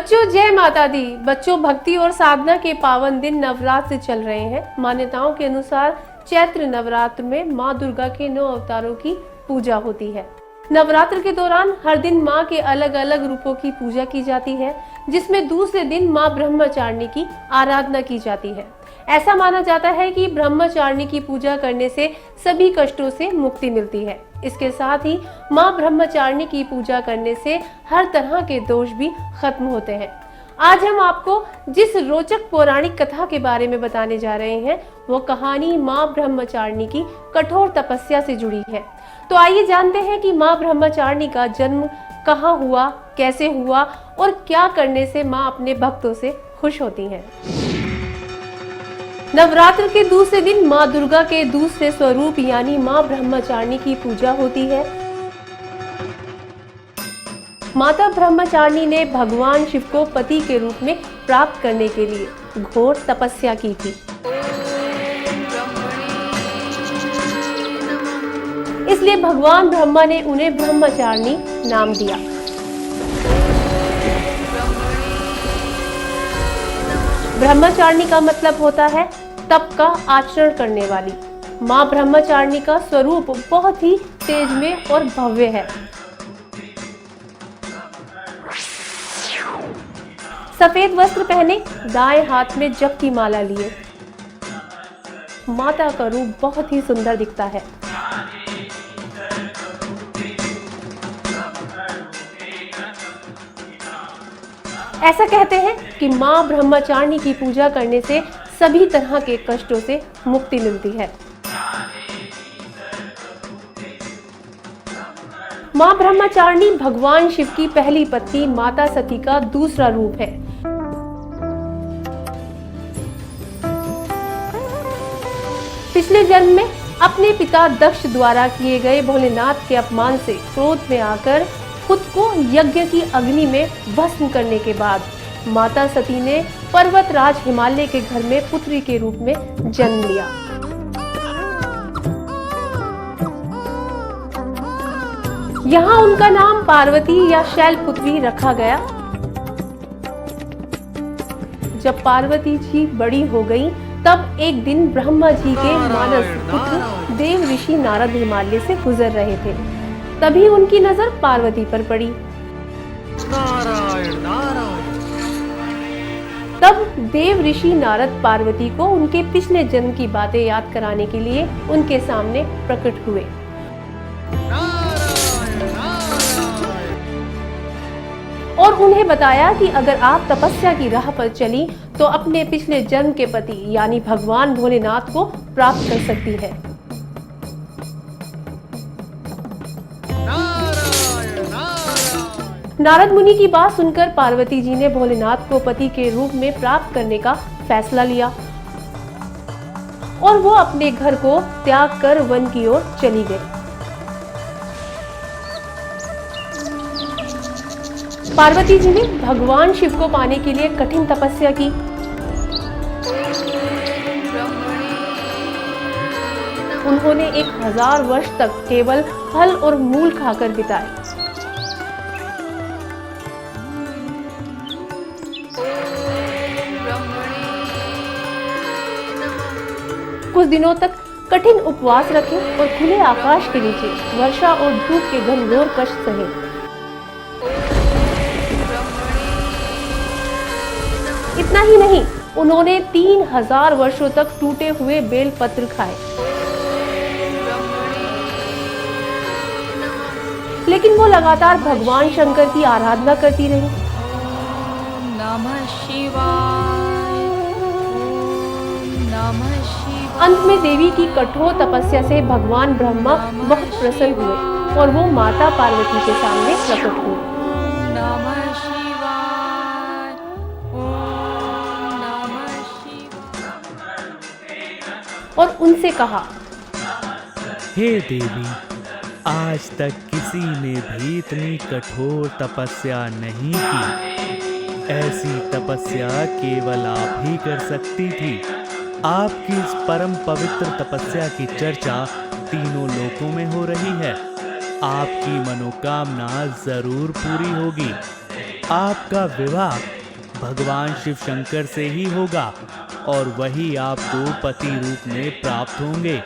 बच्चों जय माता दी। बच्चों, भक्ति और साधना के पावन दिन नवरात्र चल रहे हैं। मान्यताओं के अनुसार चैत्र नवरात्र में माँ दुर्गा के 9 अवतारों की पूजा होती है। नवरात्र के दौरान हर दिन माँ के अलग अलग रूपों की पूजा की जाती है, जिसमें दूसरे दिन माँ ब्रह्मचारिणी की आराधना की जाती है। ऐसा माना जाता है कि ब्रह्मचारिणी की पूजा करने से सभी कष्टों से मुक्ति मिलती है। इसके साथ ही माँ ब्रह्मचारिणी की पूजा करने से हर तरह के दोष भी खत्म होते हैं। आज हम आपको जिस रोचक पौराणिक कथा के बारे में बताने जा रहे हैं, वो कहानी माँ ब्रह्मचारिणी की कठोर तपस्या से जुड़ी है। तो आइए जानते हैं कि माँ ब्रह्मचारिणी का जन्म कहाँ हुआ, कैसे हुआ और क्या करने से माँ अपने भक्तों से खुश होती हैं। नवरात्र के दूसरे दिन माँ दुर्गा के दूसरे स्वरूप यानी माँ ब्रह्मचारिणी की पूजा होती है। माता ब्रह्मचारिणी ने भगवान शिव को पति के रूप में प्राप्त करने के लिए घोर तपस्या की थी। इसलिए भगवान ब्रह्मा ने उन्हें ब्रह्मचारिणी नाम दिया। ब्रह्मचारिणी का मतलब होता है तप का आचरण करने वाली। माँ ब्रह्मचारिणी का स्वरूप बहुत ही तेजमय और भव्य है। सफेद वस्त्र पहने, दाएं हाथ में जप की माला लिए माता का रूप बहुत ही सुंदर दिखता है। ऐसा कहते हैं कि माँ ब्रह्मचारिणी की पूजा करने से सभी तरह के कष्टों से मुक्ति मिलती है। माँ ब्रह्मचारिणी भगवान शिव की पहली पत्नी माता सती का दूसरा रूप है। पिछले जन्म में अपने पिता दक्ष द्वारा किए गए भोलेनाथ के अपमान से क्रोध में आकर खुद को यज्ञ की अग्नि में भस्म करने के बाद माता सती ने पर्वतराज हिमालय के घर में पुत्री के रूप में जन्म लिया। यहाँ उनका नाम पार्वती या शैलपुत्री रखा गया। जब पार्वती जी बड़ी हो गई, तब एक दिन ब्रह्मा जी के मानस पुत्र देव ऋषि नारद हिमालय से गुजर रहे थे। तभी उनकी नजर पार्वती पर पड़ी। नारायण नारायण। तब देव ऋषि नारद पार्वती को उनके पिछले जन्म की बातें याद कराने के लिए उनके सामने प्रकट हुए। और उन्हें बताया कि अगर आप तपस्या की राह पर चली तो अपने पिछले जन्म के पति यानी भगवान भोलेनाथ को प्राप्त कर सकती है। नारद मुनि की बात सुनकर पार्वती जी ने भोलेनाथ को पति के रूप में प्राप्त करने का फैसला लिया और वो अपने घर को त्याग कर वन की ओर चली गई। पार्वती जी ने भगवान शिव को पाने के लिए कठिन तपस्या की। उन्होंने 1000 वर्ष तक केवल फल और मूल खाकर बिताए। कुछ दिनों तक कठिन उपवास रखे और खुले आकाश के नीचे वर्षा और धूप के घनघोर कष्ट सहे। इतना ही नहीं, उन्होंने 3000 वर्षों तक टूटे हुए बेल पत्र खाए। लेकिन वो लगातार भगवान शंकर की आराधना करती रही। नमः शिवाय, नमः शिवाय। अंत में देवी की कठोर तपस्या से भगवान ब्रह्मा बहुत प्रसन्न हुए और वो माता पार्वती के सामने प्रकट हुए। नमः शिवाय, ओम नमः शिवाय। और उनसे कहा, हे देवी, आज तक किसी ने भी इतनी कठोर तपस्या नहीं की। ऐसी तपस्या केवल आप ही कर सकती थी। आपकी इस परम पवित्र तपस्या की चर्चा तीनों लोकों में हो रही है। आपकी मनोकामना जरूर पूरी होगी। आपका विवाह भगवान शिव शंकर से ही होगा और वही आपको पति रूप में प्राप्त होंगे।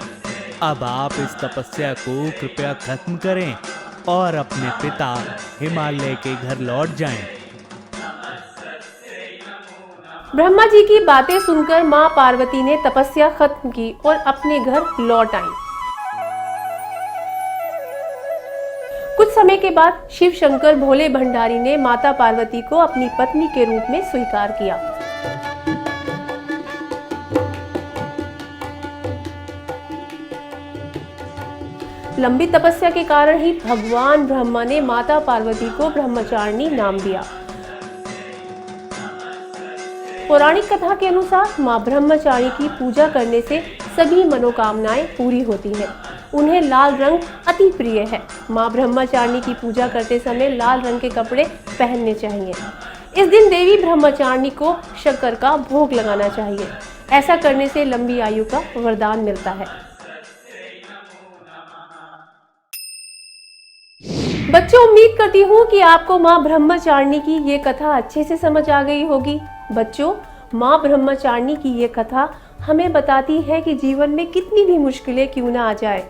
अब आप इस तपस्या को कृपया खत्म करें और अपने पिता हिमालय के घर लौट जाएं। ब्रह्मा जी की बातें सुनकर मां पार्वती ने तपस्या खत्म की और अपने घर लौट आईं। कुछ समय के बाद शिव शंकर भोले भंडारी ने माता पार्वती को अपनी पत्नी के रूप में स्वीकार किया। लंबी तपस्या के कारण ही भगवान ब्रह्मा ने माता पार्वती को ब्रह्मचारिणी नाम दिया। पौराणिक कथा के अनुसार मां ब्रह्मचारिणी की पूजा करने से सभी मनोकामनाएं पूरी होती हैं। उन्हें लाल रंग अति प्रिय है। मां ब्रह्मचारिणी की पूजा करते समय लाल रंग के कपड़े पहनने चाहिए। इस दिन देवी ब्रह्मचारिणी को शक्कर का भोग लगाना चाहिए। ऐसा करने से लंबी आयु का वरदान मिलता है। बच्चों, उम्मीद करती हूँ कि आपको मां ब्रह्मचारिणी की ये कथा अच्छे से समझ आ गई होगी। बच्चों, मां ब्रह्मचारिणी की ये कथा हमें बताती है कि जीवन में कितनी भी मुश्किलें क्यों ना आ जाए,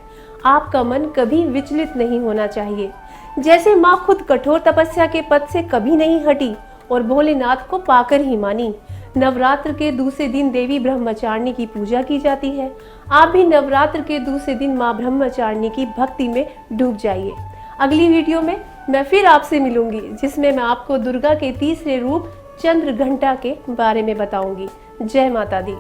आपका मन कभी विचलित नहीं होना चाहिए। जैसे मां खुद कठोर तपस्या के पथ से कभी नहीं हटी और भोलेनाथ को पाकर ही मानी। नवरात्र के दूसरे दिन देवी ब्रह्मचारिणी की पूजा की जाती है। आप भी नवरात्र के दूसरे दिन मां ब्रह्मचारिणी की भक्ति में डूब जाइए। अगली वीडियो में मैं फिर आपसे मिलूंगी, जिसमें मैं आपको दुर्गा के तीसरे रूप चंद्र घंटा के बारे में बताऊंगी। जय माता दी।